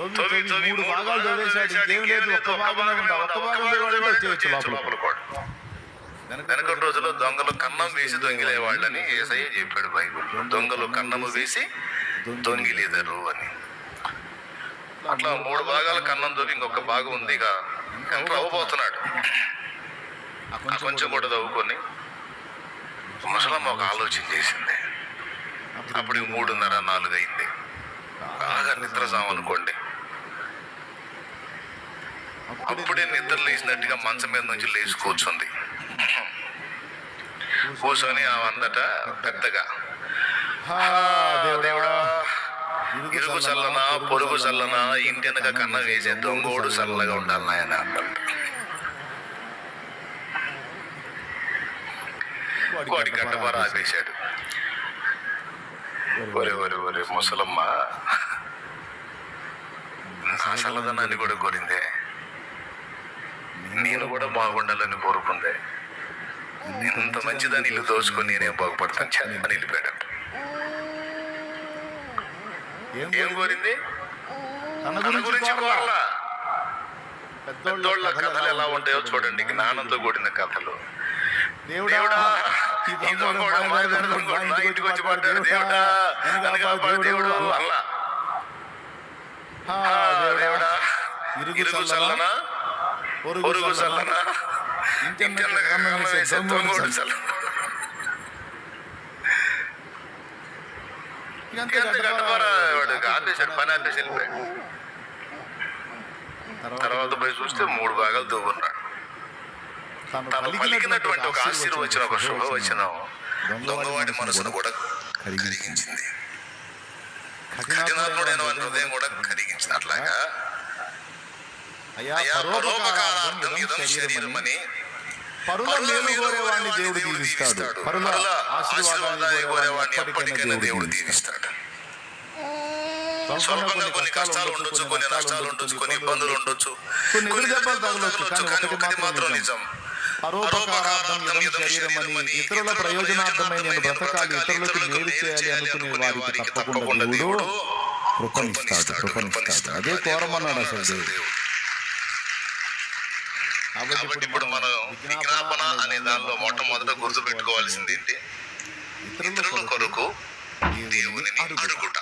మూడు భాగాలు చదివేశాడు, ఇంకేం లేదు, ఒక్క భాగమే ఉందా, ఒక్క భాగం చేయొచ్చు లోపల కూడా. వెనకటి రోజుల్లో దొంగలు కన్నం వేసి దొంగిలేవాళ్ళని యేసయ్య చెప్పాడు బైబిల్. దొంగలు కన్నము వేసి దొంగిలేదరు అని. అట్లా మూడు భాగాల కన్నం దొరికి ఇంకొక భాగం ఉంది, ఇక ఎంటర్ అవ్వబోతున్నాడు. కొంచెం కూడా తవ్వుకొని ముసలమ్మ ఒక ఆలోచన చేసింది. అప్పుడు 3:30, 4 అయింది. బాగా నిద్రసాం అనుకోండి. అప్పుడే నిద్ర లేచినట్టుగా మంచం మీద నుంచి లేచి కూర్చుంది. కూర్చొని అందట పెద్దగా, దేవుడా, ఇరుగు చల్లనా పొరుగు చల్లనా, ఇంటి వెనక కన్న వేసే దొంగోడు చల్లగా ఉండాలి నాయన అన్నట్టు. వాడి గడ్డపార ఆపేశాడు. ఒరే ఒరే ఒరే ముసలమ్మ, నా చల్లదనాన్ని కూడా కోరిందే, నేను కూడా బాగుండాలని కోరుకుందే. ఇంత మంచిదాన్ని ఇల్లు దోచుకొని నేనేం బాగుపడతాను చెప్పని వెళ్ళిపోయాడు. ఏం కోరింది? తన గురించి కోరలా. పెద్దోళ్ళ కథలు ఎలా ఉంటాయో చూడండి, జ్ఞానంతో కూడిన కథలు. దేవుడా, ఇంటికి వచ్చి పడ్డాడు, దేవుడా దేవుడు అల్లా. దేవుడా, ఇరుగు చల్లనా పొరుగు చల్లనా, దొంగోడు చల్ల. ఆపేశాడు, పని ఆపేసి వెళ్ళిపోయాడు. తర్వాత పోయి చూస్తే 3 భాగాలు దూకున్నాడు. తను పలికినటువంటి ఒక ఆశీర్వచనం, ఒక శుభవచనం దొంగవాడి మనసును కూడా కరిగించింది. కఠినాత్ముడైన వాడి హృదయం కూడా కరిగించింది. అట్లాగా పరోపకారార్థం ఇదం శరీరమని, పరుల మేలు కోరేవాడిని దేవుడు దీవిస్తాడు, పరుల ఆశీర్వాదాన్ని కోరేవాడిని ఎప్పటికైనా దేవుడు దీవిస్తాడు. స్వల్పంగా కొన్ని కష్టాలు ఉండొచ్చు, కొన్ని నష్టాలు ఉండొచ్చు, కొన్ని ఇబ్బందులు ఉండొచ్చు, కొన్ని దెబ్బలు తగలొచ్చు, కానీ ఒకటి మాత్రం నిజం, పరోపకారార్థం ఇదం శరీరమని, ఇతరుల ప్రయోజనార్థమై నేను బ్రతకాలి, ఇతరులకు మేలు చేయాలి అనుకునే వారికి తప్పకుండా దేవుడు కృపనిస్తాడు. అదే కోరమన్నాడు అసలు దేవుడు. కాబట్టి ఇప్పుడు మనం విజ్ఞాపన అనే దానిలో మొట్టమొదట గుర్తు పెట్టుకోవాల్సింది ఏంటి? ఇతరుల కొరకు దేవుని అడుగుట.